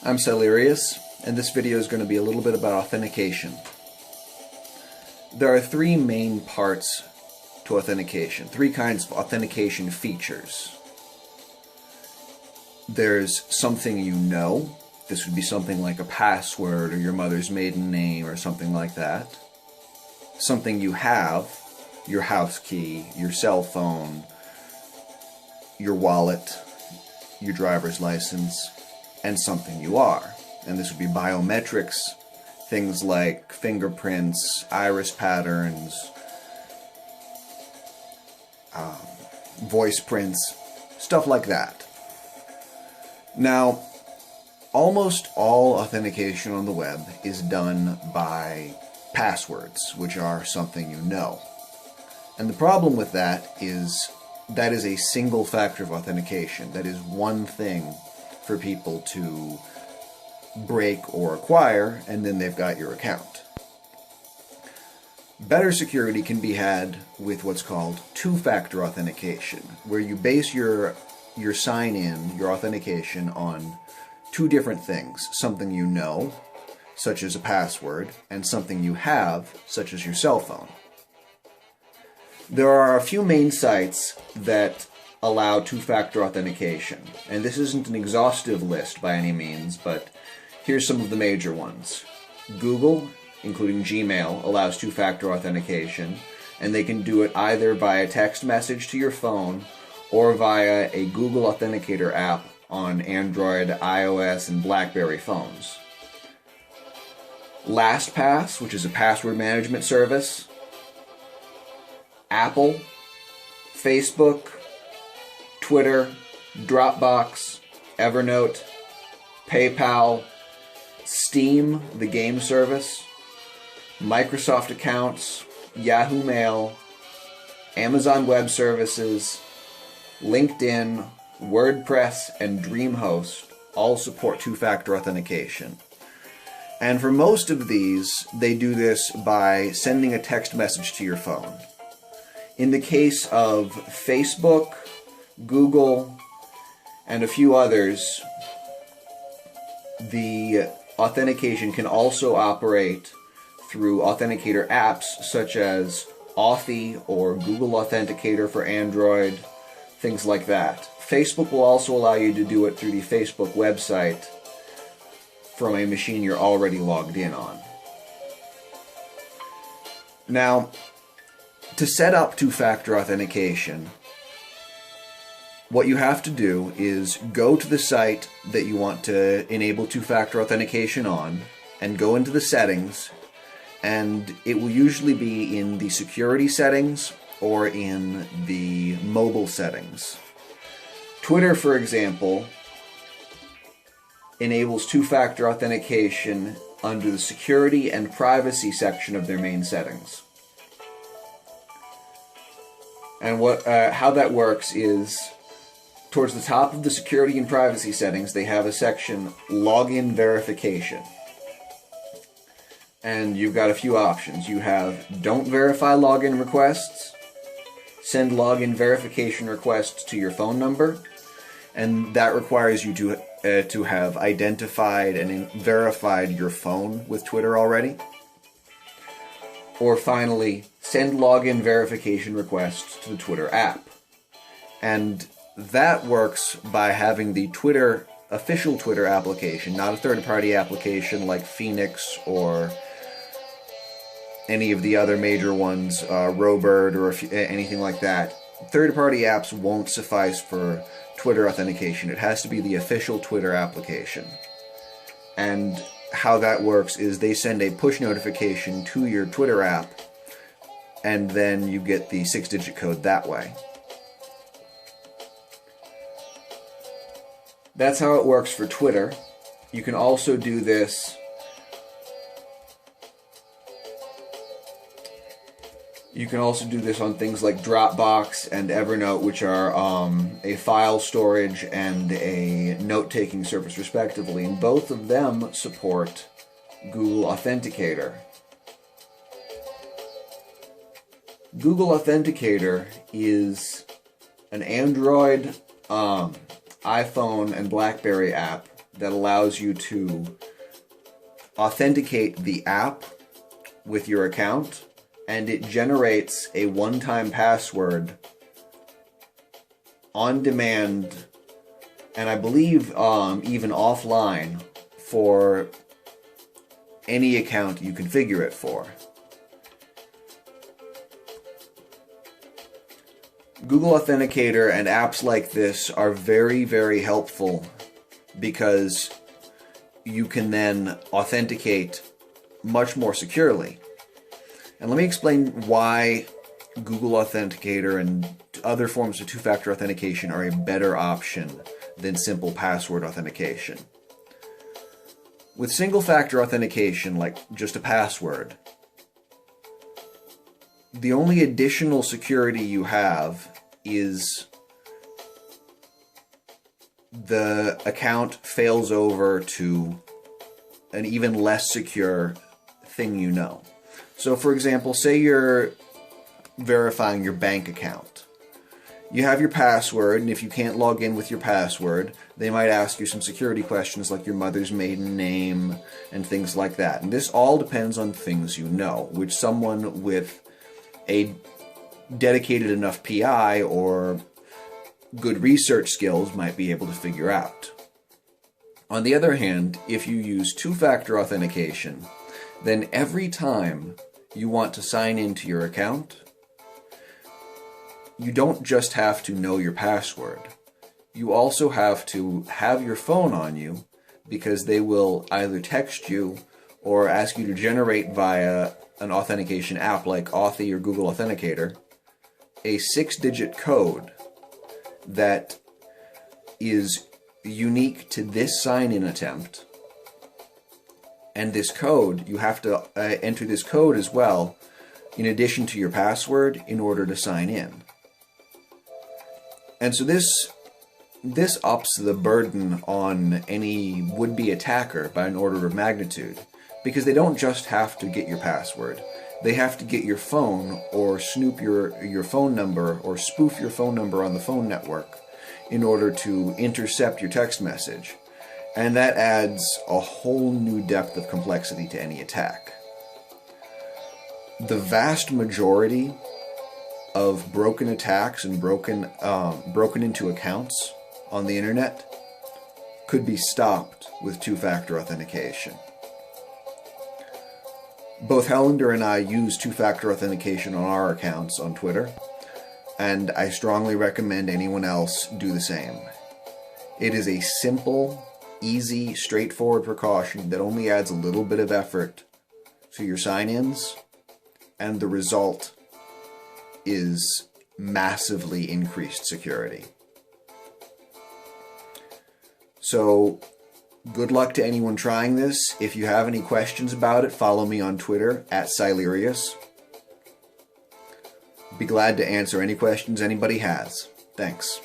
I'm Celerius, and this video is going to be a little bit about authentication. There are three main parts to authentication, three kinds of authentication features. There's something you know. This would be something like a password or your mother's maiden name or something like that. Something you have, your house key, your cell phone, your wallet, your driver's license, and something you are. And this would be biometrics, things like fingerprints, iris patterns, voice prints, stuff like that. Now, almost all authentication on the web is done by passwords, which are something you know. And the problem with that is a single factor of authentication. That is one thing for people to break or acquire, and then they've got your account. Better security can be had with what's called two-factor authentication, where you base your sign-in, your authentication, on two different things. Something you know, such as a password, and something you have, such as your cell phone. There are a few main sites that allow two-factor authentication, and this isn't an exhaustive list by any means, but here's some of the major ones. Google, including Gmail, allows two-factor authentication, and they can do it either via text message to your phone or via a Google Authenticator app on Android, iOS, and BlackBerry phones. LastPass, which is a password management service, Apple, Facebook, Twitter, Dropbox, Evernote, PayPal, Steam, the game service, Microsoft accounts, Yahoo Mail, Amazon Web Services, LinkedIn, WordPress, and DreamHost all support two-factor authentication. And for most of these, they do this by sending a text message to your phone. In the case of Facebook, Google, and a few others, the authentication can also operate through authenticator apps such as Auth or Google Authenticator for Android, things like that. Facebook will also allow you to do it through the Facebook website from a machine you're already logged in on. Now, to set up two-factor authentication, what you have to do is go to the site that you want to enable two-factor authentication on and go into the settings, and it will usually be in the security settings or in the mobile settings. Twitter, for example, enables two-factor authentication under the security and privacy section of their main settings. And how that works is, towards the top of the security and privacy settings, they have a section, Login Verification. And you've got a few options. You have Don't Verify Login Requests, Send Login Verification Requests to your phone number, and that requires you to have identified and verified your phone with Twitter already. Or finally, Send Login Verification Requests to the Twitter app. And that works by having the official Twitter application, not a third-party application like Phoenix or any of the other major ones, Robert or anything like that. Third-party apps won't suffice for Twitter authentication. It has to be the official Twitter application. And how that works is they send a push notification to your Twitter app, and then you get the 6-digit code that way. That's how it works for Twitter. You can also do this on things like Dropbox and Evernote, which are a file storage and a note-taking service, respectively, and both of them support Google Authenticator. Google Authenticator is an Android, iPhone, and BlackBerry app that allows you to authenticate the app with your account, and it generates a one-time password on demand, and I believe even offline, for any account you configure it for. Google Authenticator and apps like this are very, very helpful because you can then authenticate much more securely. And let me explain why Google Authenticator and other forms of two-factor authentication are a better option than simple password authentication. With single-factor authentication, like just a password, the only additional security you have is the account fails over to an even less secure thing you know. So for example, say you're verifying your bank account. You have your password, and if you can't log in with your password, they might ask you some security questions like your mother's maiden name and things like that. And this all depends on things you know, which someone with a dedicated enough PI or good research skills might be able to figure out. On the other hand, if you use two-factor authentication, then every time you want to sign into your account, you don't just have to know your password. You also have to have your phone on you, because they will either text you or ask you to generate via an authentication app like Auth or Google Authenticator a 6-digit code that is unique to this sign-in attempt. And this code, you have to enter this code as well, in addition to your password, in order to sign in. And so this ups the burden on any would-be attacker by an order of magnitude, because they don't just have to get your password. They have to get your phone, or snoop your phone number, or spoof your phone number on the phone network in order to intercept your text message. And that adds a whole new depth of complexity to any attack. The vast majority of broken attacks and broken into accounts on the internet could be stopped with two-factor authentication. Both Helander and I use two-factor authentication on our accounts on Twitter, and I strongly recommend anyone else do the same. It is a simple, easy, straightforward precaution that only adds a little bit of effort to your sign-ins, and the result is massively increased security. So, good luck to anyone trying this. If you have any questions about it, follow me on Twitter @Silerius. Be glad to answer any questions anybody has. Thanks.